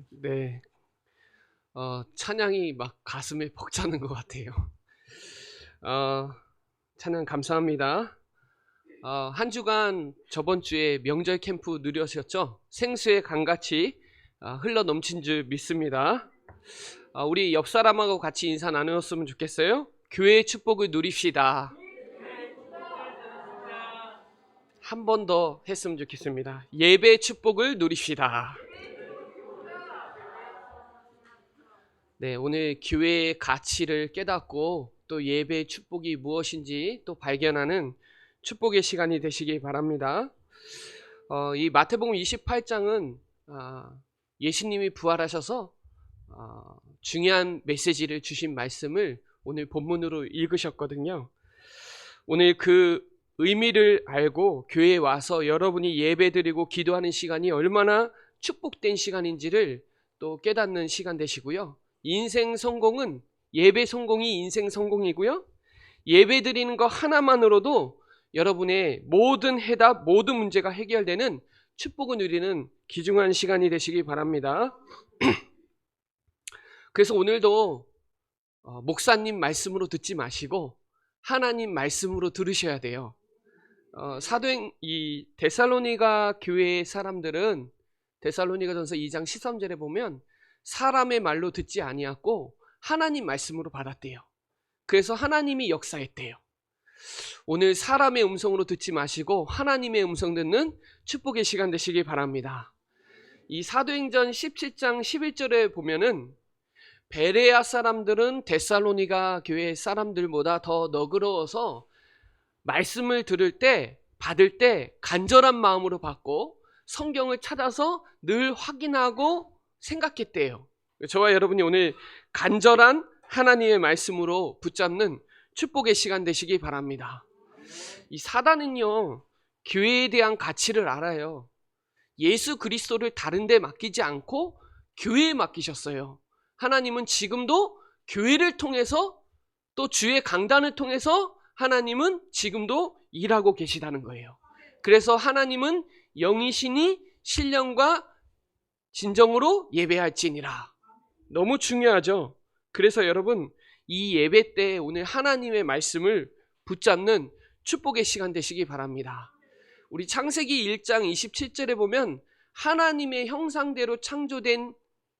네, 찬양이 막 가슴에 벅차는 것 같아요. 찬양 감사합니다. 한 주간 저번 주에 명절 캠프 누려셨죠? 생수의 강같이 흘러 넘친 줄 믿습니다. 우리 옆 사람하고 같이 인사 나누었으면 좋겠어요. 교회의 축복을 누립시다. 한 번 더 했으면 좋겠습니다. 예배의 축복을 누립시다. 네, 오늘 교회의 가치를 깨닫고 또 예배의 축복이 무엇인지 또 발견하는 축복의 시간이 되시기 바랍니다. 이 마태복음 28장은 예수님이 부활하셔서 중요한 메시지를 주신 말씀을 오늘 본문으로 읽으셨거든요. 오늘 그 의미를 알고 교회에 와서 여러분이 예배드리고 기도하는 시간이 얼마나 축복된 시간인지를 또 깨닫는 시간 되시고요. 인생 성공은 예배 성공이 인생 성공이고요. 예배 드리는 거 하나만으로도 여러분의 모든 해답, 모든 문제가 해결되는 축복을 누리는 귀중한 시간이 되시기 바랍니다. 그래서 오늘도 목사님 말씀으로 듣지 마시고 하나님 말씀으로 들으셔야 돼요. 이 데살로니가 교회의 사람들은 데살로니가전서 2장 13절에 보면 사람의 말로 듣지 아니하고 하나님 말씀으로 받았대요. 그래서 하나님이 역사했대요. 오늘 사람의 음성으로 듣지 마시고 하나님의 음성 듣는 축복의 시간 되시기 바랍니다. 이 사도행전 17장 11절에 보면은 베레아 사람들은 데살로니가 교회 사람들보다 더 너그러워서 말씀을 들을 때, 받을 때 간절한 마음으로 받고 성경을 찾아서 늘 확인하고 생각했대요. 저와 여러분이 오늘 간절한 하나님의 말씀으로 붙잡는 축복의 시간 되시기 바랍니다. 이 사단은요, 교회에 대한 가치를 알아요. 예수 그리스도를 다른 데 맡기지 않고 교회에 맡기셨어요. 하나님은 지금도 교회를 통해서 또 주의 강단을 통해서 하나님은 지금도 일하고 계시다는 거예요. 그래서 하나님은 영이시니 신령과 진정으로 예배할지니라. 너무 중요하죠. 그래서 여러분 이 예배 때 오늘 하나님의 말씀을 붙잡는 축복의 시간 되시기 바랍니다. 우리 창세기 1장 27절에 보면 하나님의 형상대로 창조된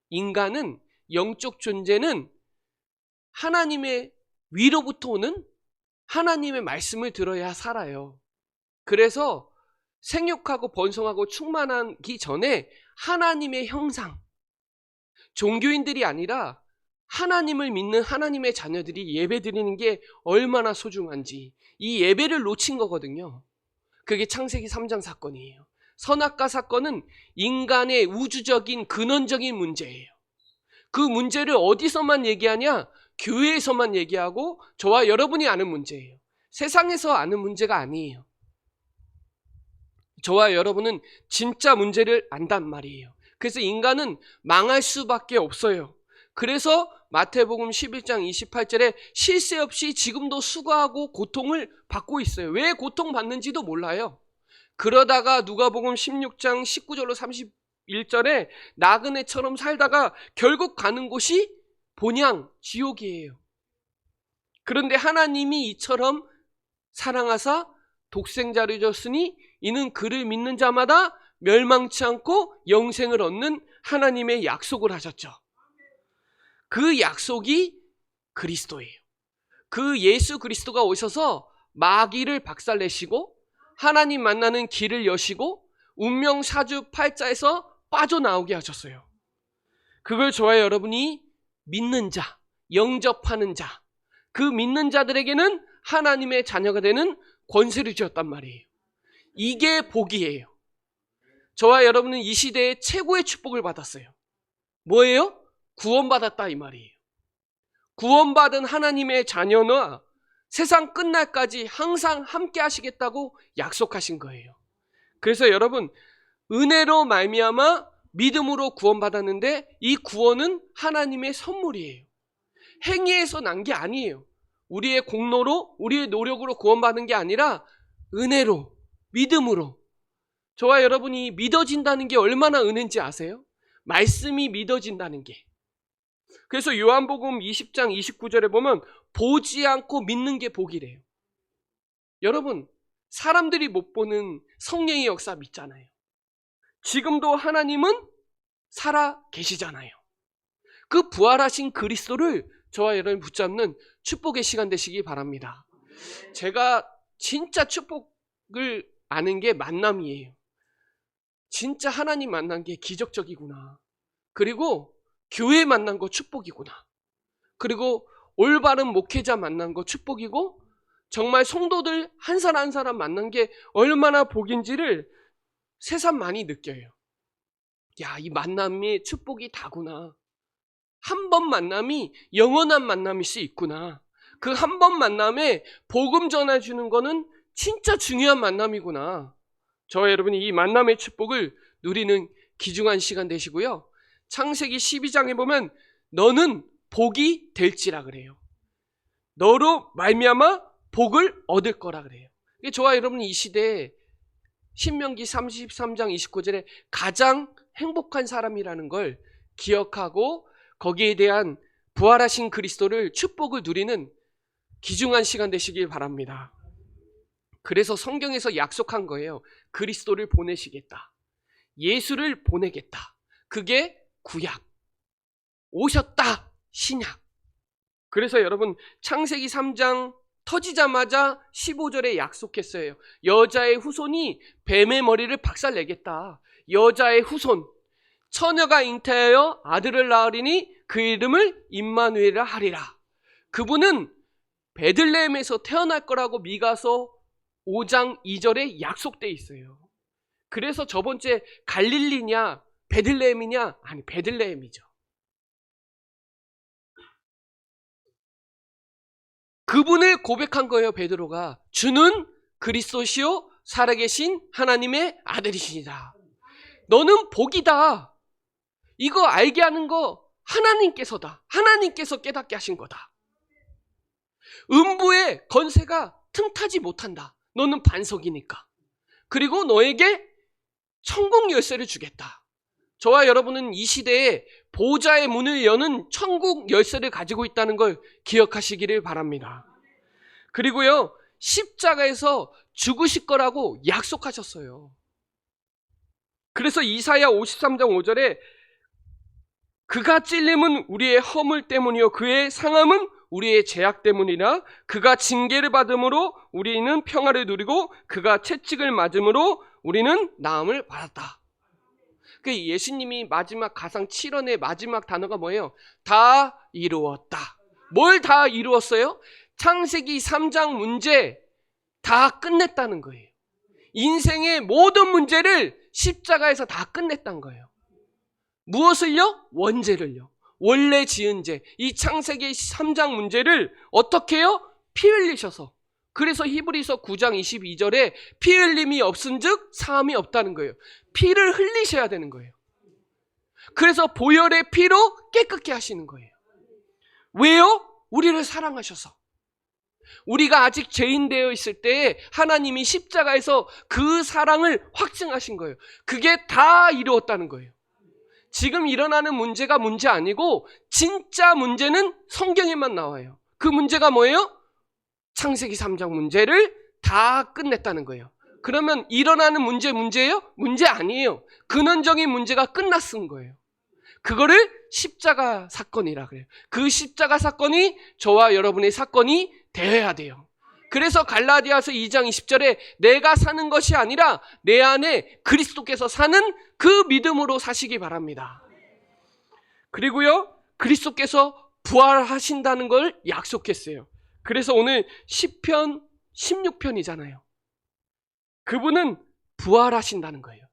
인간은 영적 존재는 하나님의 위로부터 오는 하나님의 말씀을 들어야 살아요. 그래서 생육하고 번성하고 충만하기 전에 하나님의 형상, 종교인들이 아니라 하나님을 믿는 하나님의 자녀들이 예배 드리는 게 얼마나 소중한지 이 예배를 놓친 거거든요. 그게 창세기 3장 사건이에요. 선악과 사건은 인간의 우주적인 근원적인 문제예요. 그 문제를 어디서만 얘기하냐? 교회에서만 얘기하고 저와 여러분이 아는 문제예요. 세상에서 아는 문제가 아니에요. 저와 여러분은 진짜 문제를 안단 말이에요. 그래서 인간은 망할 수밖에 없어요. 그래서 마태복음 11장 28절에 쉴 새 없이 지금도 수고하고 고통을 받고 있어요. 왜 고통받는지도 몰라요. 그러다가 누가복음 16장 19절로 31절에 나그네처럼 살다가 결국 가는 곳이 본향 지옥이에요. 그런데 하나님이 이처럼 사랑하사 독생자를 줬으니 이는 그를 믿는 자마다 멸망치 않고 영생을 얻는 하나님의 약속을 하셨죠. 그 약속이 그리스도예요. 그 예수 그리스도가 오셔서 마귀를 박살내시고 하나님 만나는 길을 여시고 운명 사주팔자에서 빠져나오게 하셨어요. 그걸 저와 여러분이 믿는 자, 영접하는 자, 그 믿는 자들에게는 하나님의 자녀가 되는 권세를 주었단 말이에요. 이게 복이에요. 저와 여러분은 이 시대에 최고의 축복을 받았어요. 뭐예요? 구원받았다 이 말이에요. 구원받은 하나님의 자녀나 세상 끝날까지 항상 함께 하시겠다고 약속하신 거예요. 그래서 여러분 은혜로 말미암아 믿음으로 구원받았는데 이 구원은 하나님의 선물이에요. 행위에서 난 게 아니에요. 우리의 공로로 우리의 노력으로 구원받은 게 아니라 은혜로 믿음으로. 저와 여러분이 믿어진다는 게 얼마나 은혜인지 아세요? 말씀이 믿어진다는 게. 그래서 요한복음 20장 29절에 보면 보지 않고 믿는 게 복이래요. 여러분, 사람들이 못 보는 성령의 역사 믿잖아요. 지금도 하나님은 살아 계시잖아요. 그 부활하신 그리스도를 저와 여러분이 붙잡는 축복의 시간 되시기 바랍니다. 제가 진짜 축복을 아는 게 만남이에요. 진짜 하나님 만난 게 기적적이구나. 그리고 교회 만난 거 축복이구나. 그리고 올바른 목회자 만난 거 축복이고, 정말 성도들 한 사람 한 사람 만난 게 얼마나 복인지를 새삼 많이 느껴요. 야, 이 만남이 축복이 다구나. 한 번 만남이 영원한 만남일 수 있구나. 그 한 번 만남에 복음 전해주는 거는 진짜 중요한 만남이구나. 저와 여러분이 이 만남의 축복을 누리는 귀중한 시간 되시고요. 창세기 12장에 보면 너는 복이 될지라 그래요. 너로 말미암아 복을 얻을 거라 그래요. 저와 여러분이 이 시대에 신명기 33장 29절에 가장 행복한 사람이라는 걸 기억하고 거기에 대한 부활하신 그리스도를 축복을 누리는 귀중한 시간 되시길 바랍니다. 그래서 성경에서 약속한 거예요. 그리스도를 보내시겠다. 예수를 보내겠다. 그게 구약. 오셨다. 신약. 그래서 여러분 창세기 3장 터지자마자 15절에 약속했어요. 여자의 후손이 뱀의 머리를 박살내겠다. 여자의 후손. 처녀가 잉태하여 아들을 낳으리니 그 이름을 임마누엘이라 하리라. 그분은 베들레헴에서 태어날 거라고 미가서 5장 2절에 약속돼 있어요. 그래서 저번주에 갈릴리냐 베들레헴이냐? 아니, 베들레헴이죠. 그분을 고백한 거예요. 베드로가 주는 그리스도시요 살아계신 하나님의 아들이시니다. 너는 복이다. 이거 알게 하는 거 하나님께서다. 하나님께서 깨닫게 하신 거다. 음부의 건세가 틈타지 못한다. 너는 반석이니까. 그리고 너에게 천국 열쇠를 주겠다. 저와 여러분은 이 시대에 보좌의 문을 여는 천국 열쇠를 가지고 있다는 걸 기억하시기를 바랍니다. 그리고요, 십자가에서 죽으실 거라고 약속하셨어요. 그래서 이사야 53장 5절에 그가 찔림은 우리의 허물 때문이요 그의 상함은 우리의 죄악 때문이라. 그가 징계를 받음으로 우리는 평화를 누리고 그가 채찍을 맞음으로 우리는 나음을 받았다. 그 예수님이 마지막 가상 7원의 마지막 단어가 뭐예요? 다 이루었다. 뭘 다 이루었어요? 창세기 3장 문제 다 끝냈다는 거예요. 인생의 모든 문제를 십자가에서 다 끝냈다는 거예요. 무엇을요? 원죄를요. 원래 지은 죄. 이 창세기 3장 문제를 어떻게 해요? 피 흘리셔서. 그래서 히브리서 9장 22절에 피 흘림이 없은즉 사함이 없다는 거예요. 피를 흘리셔야 되는 거예요. 그래서 보혈의 피로 깨끗게 하시는 거예요. 왜요? 우리를 사랑하셔서. 우리가 아직 죄인 되어 있을 때 하나님이 십자가에서 그 사랑을 확증하신 거예요. 그게 다 이루었다는 거예요. 지금 일어나는 문제가 문제 아니고 진짜 문제는 성경에만 나와요. 그 문제가 뭐예요? 창세기 3장 문제를 다 끝냈다는 거예요. 그러면 일어나는 문제예요? 문제 아니에요. 근원적인 문제가 끝났은 거예요. 그거를 십자가 사건이라 그래요. 그 십자가 사건이 저와 여러분의 사건이 되어야 돼요. 그래서 갈라디아서 2장 20절에 내가 사는 것이 아니라 내 안에 그리스도께서 사는 그 믿음으로 사시기 바랍니다. 그리고요, 그리스도께서 부활하신다는 걸 약속했어요. 그래서 오늘 시편 16편이잖아요. 그분은 부활하신다는 거예요.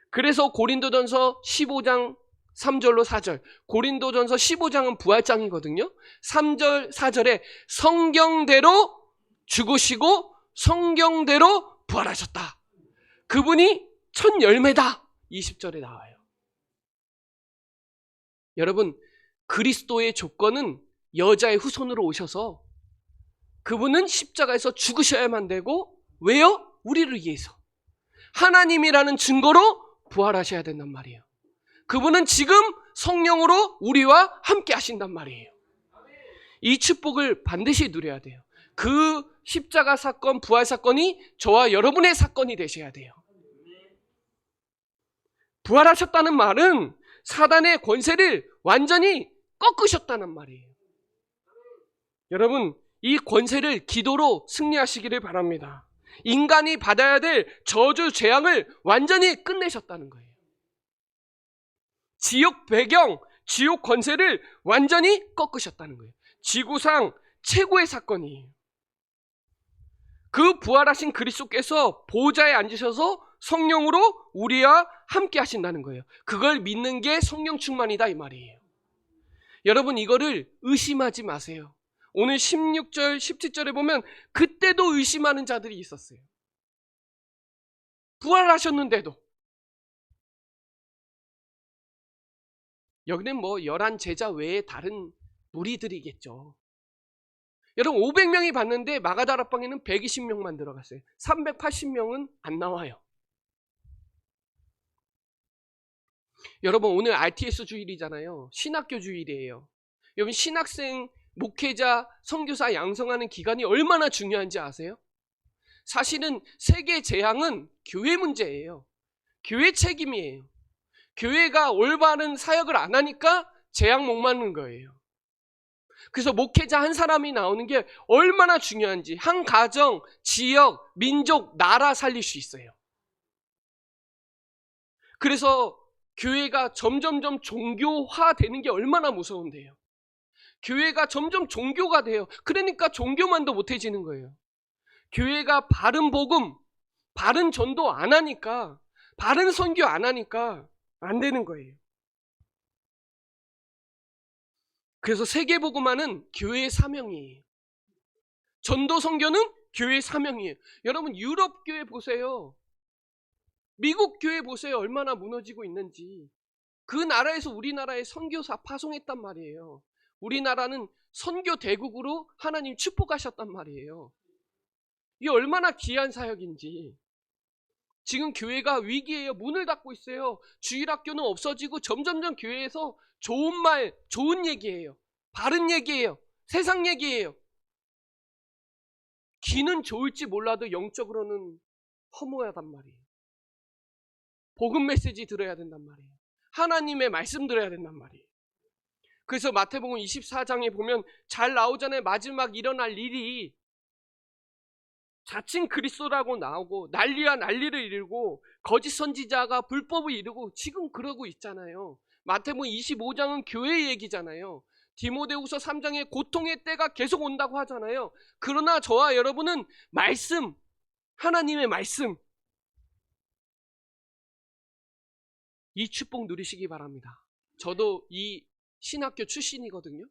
그래서 고린도전서 15장 3절로 4절, 고린도전서 15장은 부활장이거든요. 3절 4절에 성경대로 죽으시고 성경대로 부활하셨다. 그분이 첫 열매다. 20절에 나와요. 여러분, 그리스도의 조건은 여자의 후손으로 오셔서 그분은 십자가에서 죽으셔야만 되고, 왜요? 우리를 위해서. 하나님이라는 증거로 부활하셔야 된단 말이에요. 그분은 지금 성령으로 우리와 함께 하신단 말이에요. 이 축복을 반드시 누려야 돼요. 그 십자가 사건, 부활 사건이 저와 여러분의 사건이 되셔야 돼요. 부활하셨다는 말은 사단의 권세를 완전히 꺾으셨다는 말이에요. 여러분, 이 권세를 기도로 승리하시기를 바랍니다. 인간이 받아야 될 저주 재앙을 완전히 끝내셨다는 거예요. 지옥 배경, 지옥 권세를 완전히 꺾으셨다는 거예요. 지구상 최고의 사건이에요. 그 부활하신 그리스도께서 보좌에 앉으셔서 성령으로 우리와 함께 하신다는 거예요. 그걸 믿는 게 성령 충만이다 이 말이에요. 여러분, 이거를 의심하지 마세요. 오늘 16절, 17절에 보면 그때도 의심하는 자들이 있었어요. 부활하셨는데도. 여기는 뭐 11제자 외에 다른 무리들이겠죠. 여러분, 500명이 봤는데 마가다락방에는 120명만 들어갔어요. 380명은 안 나와요. 여러분, 오늘 RTS 주일이잖아요. 신학교 주일이에요. 여러분, 신학생, 목회자, 선교사 양성하는 기간이 얼마나 중요한지 아세요? 사실은 세계 재앙은 교회 문제예요. 교회 책임이에요. 교회가 올바른 사역을 안 하니까 재앙 못 맞는 거예요. 그래서 목회자 한 사람이 나오는 게 얼마나 중요한지, 한 가정, 지역, 민족, 나라 살릴 수 있어요. 그래서 교회가 점점점 종교화되는 게 얼마나 무서운데요. 교회가 점점 종교가 돼요. 그러니까 종교만도 못해지는 거예요. 교회가 바른 복음, 바른 전도 안 하니까, 바른 선교 안 하니까 안 되는 거예요. 그래서 세계복음화는 교회의 사명이에요. 전도 선교는 교회의 사명이에요. 여러분, 유럽 교회 보세요. 미국 교회 보세요. 얼마나 무너지고 있는지. 그 나라에서 우리나라에 선교사 파송했단 말이에요. 우리나라는 선교 대국으로 하나님 축복하셨단 말이에요. 이게 얼마나 귀한 사역인지. 지금 교회가 위기예요. 문을 닫고 있어요. 주일학교는 없어지고 점점점 교회에서 좋은 말, 좋은 얘기예요. 바른 얘기예요. 세상 얘기예요. 귀는 좋을지 몰라도 영적으로는 허무하단 말이에요. 복음 메시지 들어야 된단 말이에요. 하나님의 말씀 들어야 된단 말이에요. 그래서 마태복음 24장에 보면 잘 나오잖아요. 마지막 일어날 일이 자칭 그리스도라고 나오고 난리와 난리를 이루고 거짓 선지자가 불법을 이루고 지금 그러고 있잖아요. 마태복음 25장은 교회 얘기잖아요. 디모데후서 3장에 고통의 때가 계속 온다고 하잖아요. 그러나 저와 여러분은 말씀, 하나님의 말씀, 이 축복 누리시기 바랍니다. 저도 이 신학교 출신이거든요.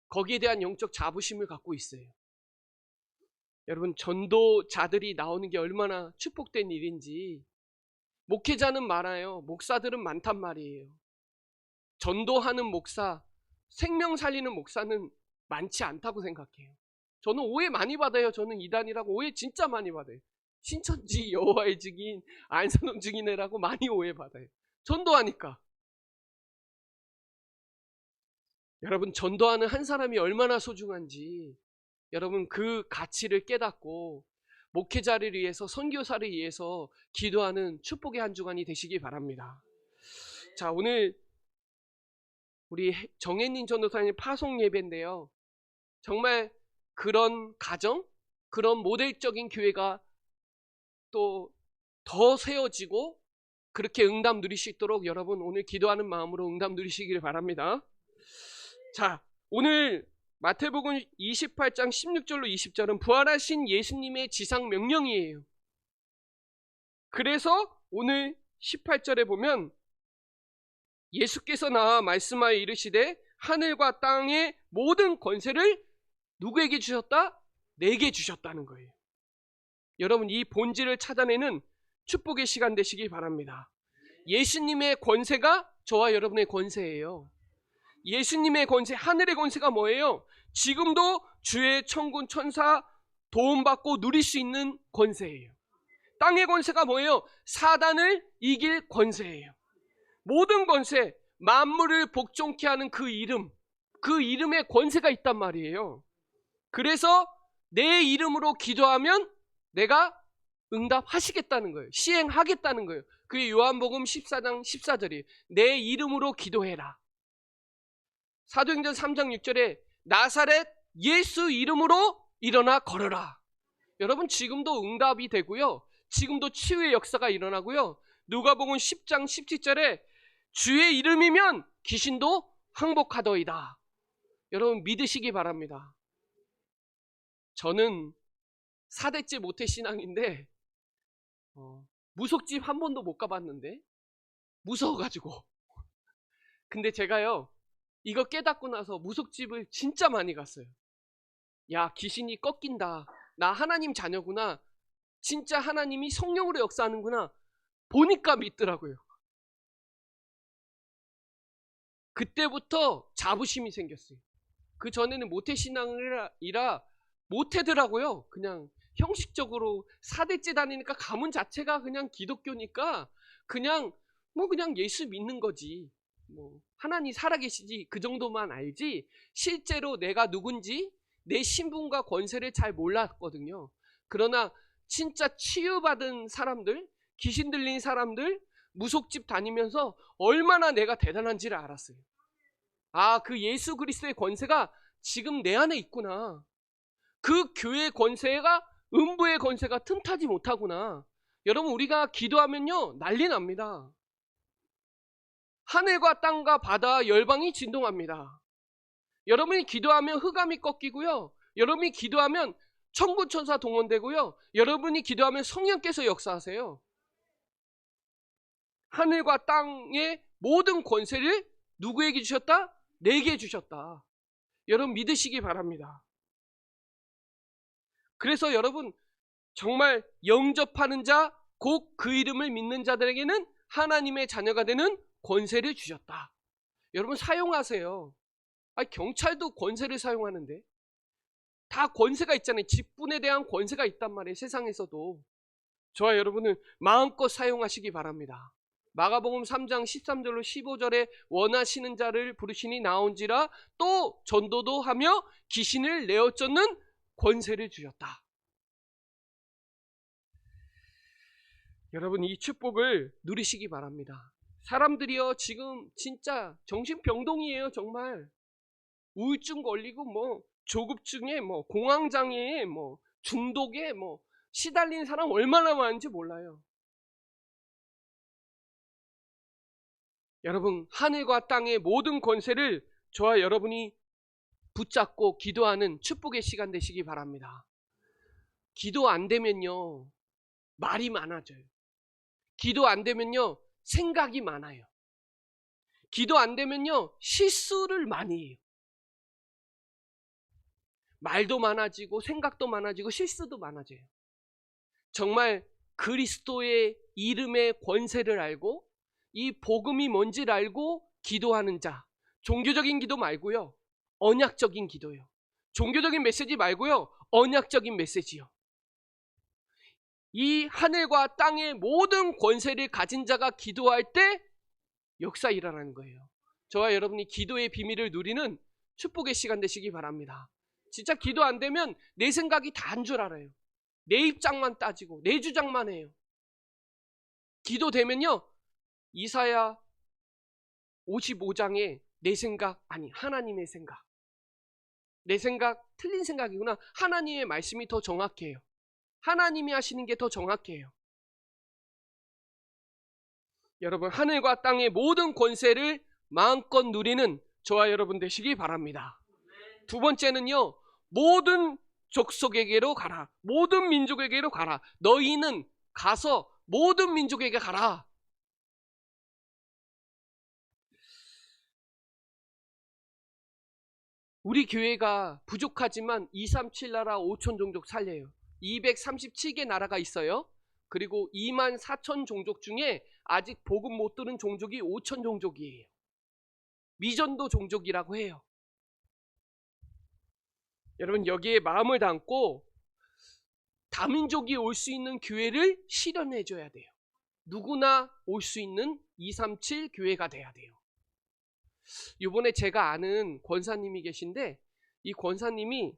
거기에 대한 영적 자부심을 갖고 있어요. 여러분, 전도자들이 나오는 게 얼마나 축복된 일인지. 목회자는 많아요. 목사들은 많단 말이에요. 전도하는 목사, 생명 살리는 목사는 많지 않다고 생각해요. 저는 오해 많이 받아요. 저는 이단이라고 오해 진짜 많이 받아요. 신천지 여호와의 증인, 안성령 증인이라고 많이 오해받아요. 전도하니까. 여러분, 전도하는 한 사람이 얼마나 소중한지 여러분 그 가치를 깨닫고 목회자를 위해서, 선교사를 위해서 기도하는 축복의 한 주간이 되시기 바랍니다. 자, 오늘 우리 정혜님 전도사님 파송 예배인데요. 정말 그런 가정, 그런 모델적인 교회가 또 더 세워지고 그렇게 응답 누릴 수 있도록 여러분 오늘 기도하는 마음으로 응답 누리시기를 바랍니다. 자, 오늘 마태복음 28장 16절로 20절은 부활하신 예수님의 지상 명령이에요. 그래서 오늘 18절에 보면 예수께서 나와 말씀하여 이르시되 하늘과 땅의 모든 권세를 누구에게 주셨다? 내게 주셨다는 거예요. 여러분, 이 본질을 찾아내는 축복의 시간 되시기 바랍니다. 예수님의 권세가 저와 여러분의 권세예요. 예수님의 권세, 하늘의 권세가 뭐예요? 지금도 주의 천군 천사 도움받고 누릴 수 있는 권세예요. 땅의 권세가 뭐예요? 사단을 이길 권세예요. 모든 권세, 만물을 복종케 하는 그 이름, 그 이름에 권세가 있단 말이에요. 그래서 내 이름으로 기도하면 내가 응답하시겠다는 거예요. 시행하겠다는 거예요. 그게 요한복음 14장 14절이에요. 내 이름으로 기도해라. 사도행전 3장 6절에 나사렛 예수 이름으로 일어나 걸어라. 여러분, 지금도 응답이 되고요. 지금도 치유의 역사가 일어나고요. 누가복음 10장 17절에 주의 이름이면 귀신도 항복하더이다. 여러분, 믿으시기 바랍니다. 저는 4대째 모태신앙인데 무속집 한 번도 못 가봤는데 무서워가지고. 근데 제가요, 이거 깨닫고 나서 무속집을 진짜 많이 갔어요. 야, 귀신이 꺾인다. 나 하나님 자녀구나. 진짜 하나님이 성령으로 역사하는구나. 보니까 믿더라고요. 그때부터 자부심이 생겼어요. 그 전에는 모태신앙이라 못하더라고요. 그냥 형식적으로 4대째 다니니까 가문 자체가 그냥 기독교니까 그냥 그냥 예수 믿는 거지. 하나님 살아계시지, 그 정도만 알지 실제로 내가 누군지 내 신분과 권세를 잘 몰랐거든요. 그러나 진짜 치유받은 사람들, 귀신 들린 사람들, 무속집 다니면서 얼마나 내가 대단한지를 알았어요. 아, 그 예수 그리스도의 권세가 지금 내 안에 있구나. 그 교회의 권세가 음부의 권세가 틈타지 못하구나. 여러분, 우리가 기도하면요 난리 납니다. 하늘과 땅과 바다, 열방이 진동합니다. 여러분이 기도하면 흑암이 꺾이고요. 여러분이 기도하면 천군 천사 동원되고요. 여러분이 기도하면 성령께서 역사하세요. 하늘과 땅의 모든 권세를 누구에게 주셨다? 내게 주셨다. 여러분, 믿으시기 바랍니다. 그래서 여러분, 정말 영접하는 자, 곧 그 이름을 믿는 자들에게는 하나님의 자녀가 되는 권세를 주셨다. 여러분, 사용하세요. 경찰도 권세를 사용하는데 다 권세가 있잖아요. 직분에 대한 권세가 있단 말이에요. 세상에서도. 저와 여러분은 마음껏 사용하시기 바랍니다. 마가복음 3장 13절로 15절에 원하시는 자를 부르시니 나온지라, 또 전도도 하며 귀신을 내어 쫓는 권세를 주셨다. 여러분, 이 축복을 누리시기 바랍니다. 사람들이요 지금 진짜 정신병동이에요. 정말 우울증 걸리고 조급증에 공황장애에 중독에 시달린 사람 얼마나 많은지 몰라요. 여러분, 하늘과 땅의 모든 권세를 저와 여러분이 붙잡고 기도하는 축복의 시간 되시기 바랍니다. 기도 안 되면요 말이 많아져요. 기도 안 되면요 생각이 많아요. 기도 안 되면요 실수를 많이 해요. 말도 많아지고 생각도 많아지고 실수도 많아져요. 정말 그리스도의 이름의 권세를 알고 이 복음이 뭔지를 알고 기도하는 자, 종교적인 기도 말고요 언약적인 기도요. 종교적인 메시지 말고요 언약적인 메시지요. 이 하늘과 땅의 모든 권세를 가진 자가 기도할 때 역사 일어나는 거예요. 저와 여러분이 기도의 비밀을 누리는 축복의 시간 되시기 바랍니다. 진짜 기도 안 되면 내 생각이 다 한 줄 알아요. 내 입장만 따지고 내 주장만 해요. 기도되면요 이사야 55장에 내 생각, 아니 하나님의 생각, 내 생각 틀린 생각이구나, 하나님의 말씀이 더 정확해요. 하나님이 하시는 게 더 정확해요. 여러분, 하늘과 땅의 모든 권세를 마음껏 누리는 저와 여러분 되시기 바랍니다. 두 번째는요, 모든 족속에게로 가라. 모든 민족에게로 가라. 너희는 가서 모든 민족에게 가라. 우리 교회가 부족하지만 237 나라 5천 종족 살려요. 237개 나라가 있어요. 그리고 24,000 종족 중에 아직 복음 못 들은 종족이 5천 종족이에요. 미전도 종족이라고 해요. 여러분, 여기에 마음을 담고 다민족이 올 수 있는 교회를 실현해 줘야 돼요. 누구나 올 수 있는 237 교회가 돼야 돼요. 이번에 제가 아는 권사님이 계신데, 이 권사님이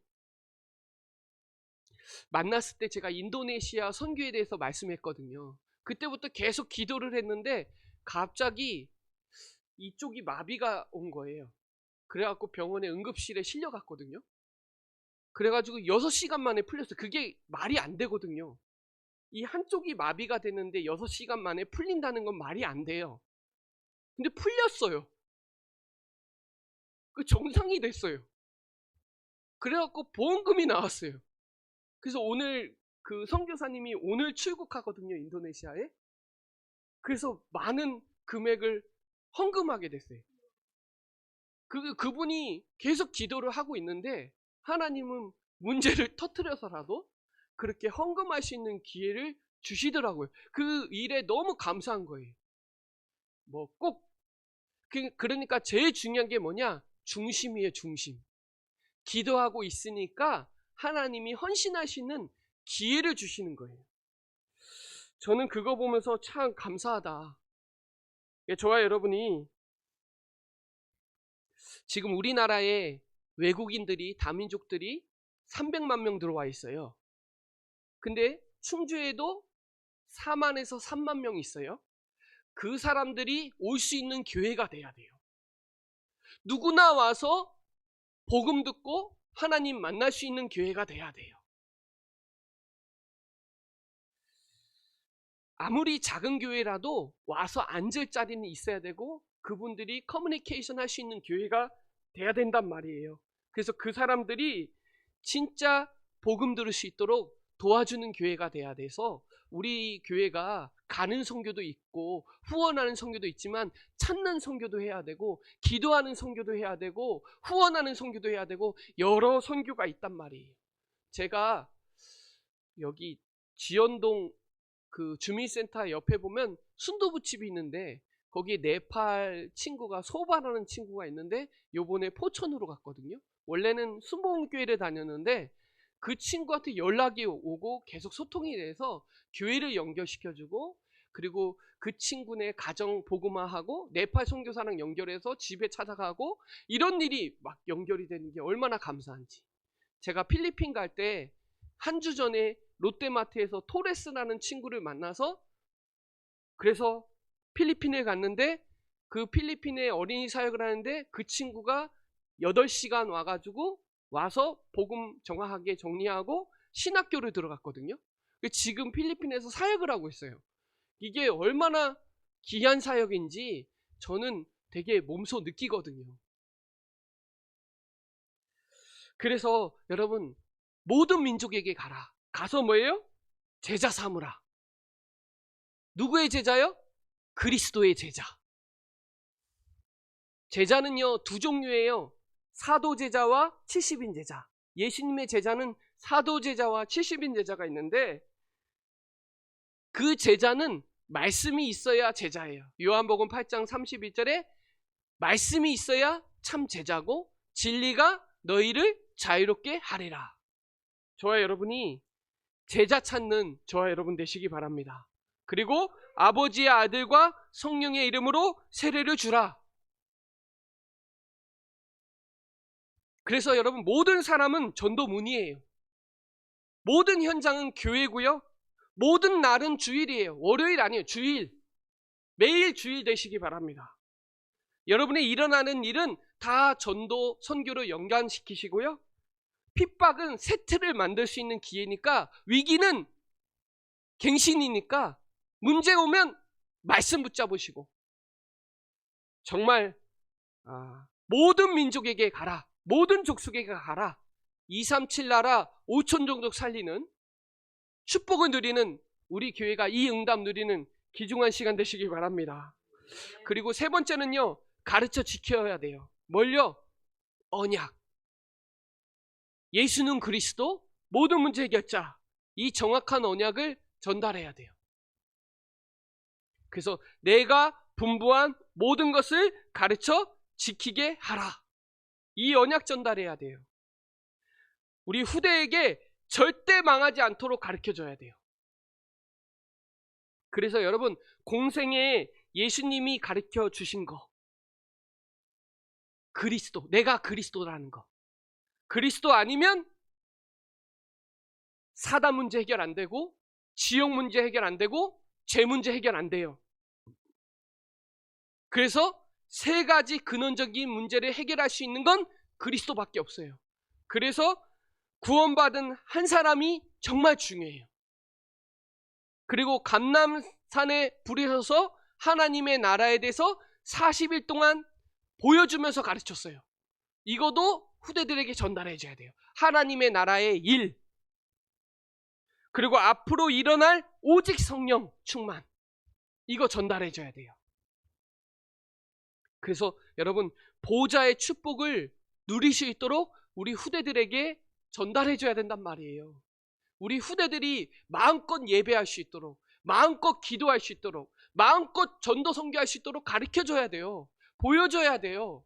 만났을 때 제가 인도네시아 선교에 대해서 말씀했거든요. 그때부터 계속 기도를 했는데 갑자기 이쪽이 마비가 온 거예요. 그래갖고 병원에 응급실에 실려갔거든요. 그래가지고 6시간 만에 풀렸어요. 그게 말이 안 되거든요. 이 한쪽이 마비가 되는데 6시간 만에 풀린다는 건 말이 안 돼요. 근데 풀렸어요. 그 정상이 됐어요. 그래갖고 보험금이 나왔어요. 그래서 오늘 그 선교사님이 오늘 출국하거든요, 인도네시아에. 그래서 많은 금액을 헌금하게 됐어요. 그분이 계속 기도를 하고 있는데 하나님은 문제를 터뜨려서라도 그렇게 헌금할 수 있는 기회를 주시더라고요. 그 일에 너무 감사한 거예요. 뭐 꼭 그러니까 제일 중요한 게 뭐냐? 중심이에요, 중심. 기도하고 있으니까 하나님이 헌신할 수 있는 기회를 주시는 거예요. 저는 그거 보면서 참 감사하다. 저와 여러분이 지금 우리나라에 외국인들이, 다민족들이 300만 명 들어와 있어요. 근데 충주에도 4만에서 3만 명 있어요. 그 사람들이 올 수 있는 교회가 돼야 돼요. 누구나 와서 복음 듣고 하나님 만날 수 있는 교회가 돼야 돼요. 아무리 작은 교회라도 와서 앉을 자리는 있어야 되고 그분들이 커뮤니케이션 할 수 있는 교회가 돼야 된단 말이에요. 그래서 그 사람들이 진짜 복음 들을 수 있도록 도와주는 교회가 돼야 돼서 우리 교회가 가는 선교도 있고 후원하는 선교도 있지만 찾는 선교도 해야 되고 기도하는 선교도 해야 되고 후원하는 선교도 해야 되고 여러 선교가 있단 말이에요. 제가 여기 지연동 그 주민센터 옆에 보면 순두부집이 있는데 거기에 네팔 친구가 소바라는 친구가 있는데 요번에 포천으로 갔거든요. 원래는 순복음교회를 다녔는데 그 친구한테 연락이 오고 계속 소통이 돼서 교회를 연결시켜주고 그리고 그 친구네 가정 복음화하고 네팔 선교사랑 연결해서 집에 찾아가고 이런 일이 막 연결이 되는 게 얼마나 감사한지. 제가 필리핀 갈 때 한 주 전에 롯데마트에서 토레스라는 친구를 만나서 그래서 필리핀에 갔는데 그 필리핀에 어린이 사역을 하는데 그 친구가 8시간 와가지고 와서 복음 정확하게 정리하고 신학교를 들어갔거든요. 지금 필리핀에서 사역을 하고 있어요. 이게 얼마나 귀한 사역인지 저는 되게 몸소 느끼거든요. 그래서 여러분 모든 민족에게 가라. 가서 뭐예요? 제자 삼으라. 누구의 제자요? 그리스도의 제자. 제자는요 2종류예요. 사도 제자와 70인 제자. 예수님의 제자는 사도 제자와 70인 제자가 있는데 그 제자는 말씀이 있어야 제자예요. 요한복음 8장 31절에 말씀이 있어야 참 제자고 진리가 너희를 자유롭게 하리라. 저와 여러분이 제자 찾는 저와 여러분 되시기 바랍니다. 그리고 아버지의 아들과 성령의 이름으로 세례를 주라. 그래서 여러분 모든 사람은 전도문이에요. 모든 현장은 교회고요. 모든 날은 주일이에요. 월요일 아니에요. 주일. 매일 주일 되시기 바랍니다. 여러분의 일어나는 일은 다 전도, 선교로 연관시키시고요. 핍박은 세트를 만들 수 있는 기회니까 위기는 갱신이니까 문제 오면 말씀 붙잡으시고 정말 모든 민족에게 가라. 모든 족속에게 가라. 237 나라 5천 종족 살리는 축복을 누리는 우리 교회가 이 응답 누리는 귀중한 시간 되시기 바랍니다. 그리고 세 번째는요. 가르쳐 지켜야 돼요. 뭘요? 언약. 예수는 그리스도 모든 문제 해결자. 이 정확한 언약을 전달해야 돼요. 그래서 내가 분부한 모든 것을 가르쳐 지키게 하라. 이 언약 전달해야 돼요. 우리 후대에게 절대 망하지 않도록 가르쳐줘야 돼요. 그래서 여러분 공생에 예수님이 가르쳐 주신 거, 그리스도, 내가 그리스도라는 거. 그리스도 아니면 사단 문제 해결 안 되고, 지옥 문제 해결 안 되고, 죄 문제 해결 안 돼요. 그래서 세 가지 근원적인 문제를 해결할 수 있는 건 그리스도밖에 없어요. 그래서 구원받은 한 사람이 정말 중요해요. 그리고 감람산에 부르셔서 하나님의 나라에 대해서 40일 동안 보여주면서 가르쳤어요. 이것도 후대들에게 전달해 줘야 돼요. 하나님의 나라의 일, 그리고 앞으로 일어날 오직 성령 충만, 이거 전달해 줘야 돼요. 그래서 여러분, 보좌의 축복을 누릴 수 있도록 우리 후대들에게 전달해 줘야 된단 말이에요. 우리 후대들이 마음껏 예배할 수 있도록, 마음껏 기도할 수 있도록, 마음껏 전도 선교할 수 있도록 가르쳐 줘야 돼요. 보여줘야 돼요.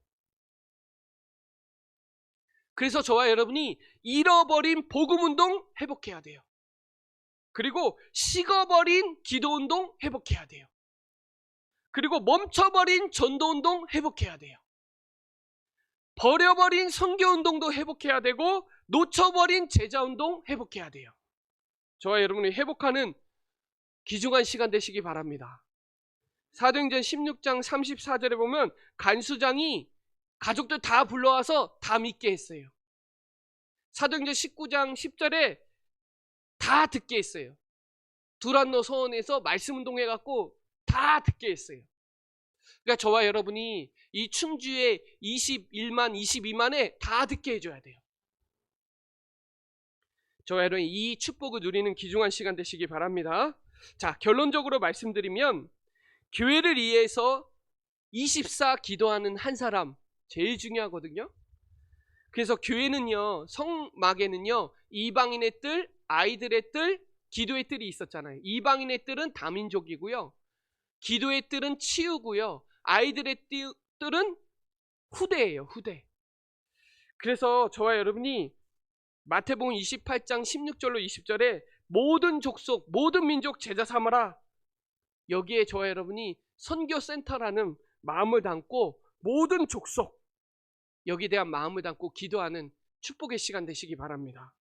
그래서 저와 여러분이 잃어버린 복음운동 회복해야 돼요. 그리고 식어버린 기도운동 회복해야 돼요. 그리고 멈춰버린 전도운동 회복해야 돼요. 버려버린 선교운동도 회복해야 되고, 놓쳐버린 제자운동 회복해야 돼요. 저와 여러분이 회복하는 귀중한 시간 되시기 바랍니다. 사도행전 16장 34절에 보면 간수장이 가족들 다 불러와서 다 믿게 했어요. 사도행전 19장 10절에 다 듣게 했어요. 두란노 서원에서 말씀 운동해갖고 다 듣게 했어요. 그러니까 저와 여러분이 이 충주에 21만, 22만에 다 듣게 해줘야 돼요. 저와 여러분, 이 축복을 누리는 귀중한 시간 되시기 바랍니다. 자, 결론적으로 말씀드리면, 교회를 위해서 24 기도하는 한 사람 제일 중요하거든요. 그래서 교회는요, 성막에는요, 이방인의 뜰, 아이들의 뜰, 기도의 뜰이 있었잖아요. 이방인의 뜰은 다민족이고요, 기도의 뜰은 치유고요, 아이들의 뜰은 후대예요, 후대. 그래서 저와 여러분이 마태복음 28장 16절로 20절에 모든 족속, 모든 민족 제자 삼아라, 여기에 저와 여러분이 선교센터라는 마음을 담고 모든 족속, 여기에 대한 마음을 담고 기도하는 축복의 시간 되시기 바랍니다.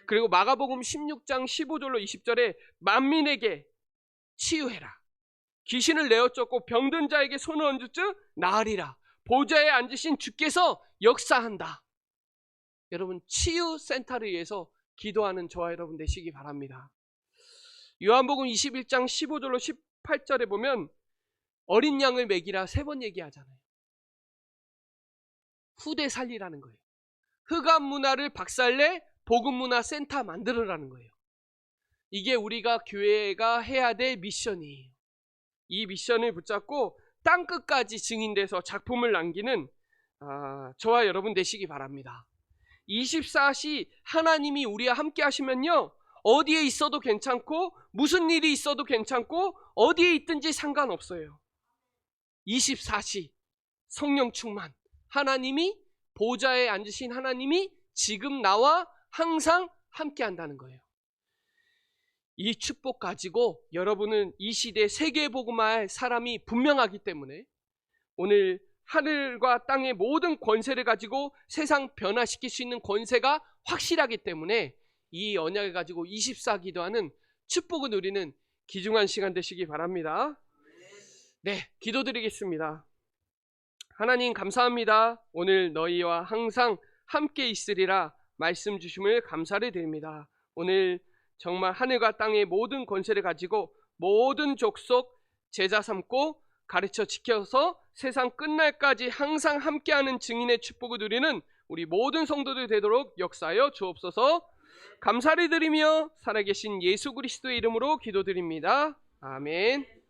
그리고 마가복음 16장 15절로 20절에 만민에게 치유해라, 귀신을 내어 쫓고 병든 자에게 손을 얹으며 나으리라, 보좌에 앉으신 주께서 역사한다. 여러분, 치유센터를 위해서 기도하는 저와 여러분 되시기 바랍니다. 요한복음 21장 15절로 18절에 보면 어린 양을 먹이라 3번 얘기하잖아요. 후대 살리라는 거예요. 흑암 문화를 박살내 복음 문화 센터 만들으라는 거예요. 이게 우리가 교회가 해야 될 미션이에요. 이 미션을 붙잡고 땅끝까지 증인돼서 작품을 남기는 저와 여러분 되시기 바랍니다. 24시 하나님이 우리와 함께 하시면요, 어디에 있어도 괜찮고 무슨 일이 있어도 괜찮고 어디에 있든지 상관없어요. 24시 성령 충만, 하나님이, 보좌에 앉으신 하나님이 지금 나와 항상 함께 한다는 거예요. 이 축복 가지고 여러분은 이 시대에 세계복음화할 사람이 분명하기 때문에 오늘 하늘과 땅의 모든 권세를 가지고 세상 변화시킬 수 있는 권세가 확실하기 때문에 이 언약을 가지고 24 기도하는 축복을 누리는 귀중한 시간 되시기 바랍니다. 네, 기도드리겠습니다. 하나님 감사합니다. 오늘 너희와 항상 함께 있으리라 말씀 주심을 감사를 드립니다. 오늘 정말 하늘과 땅의 모든 권세를 가지고 모든 족속 제자 삼고 가르쳐 지켜서 세상 끝날까지 항상 함께하는 증인의 축복을 누리는 우리 모든 성도들 되도록 역사하여 주옵소서. 감사를 드리며 살아계신 예수 그리스도의 이름으로 기도드립니다. 아멘.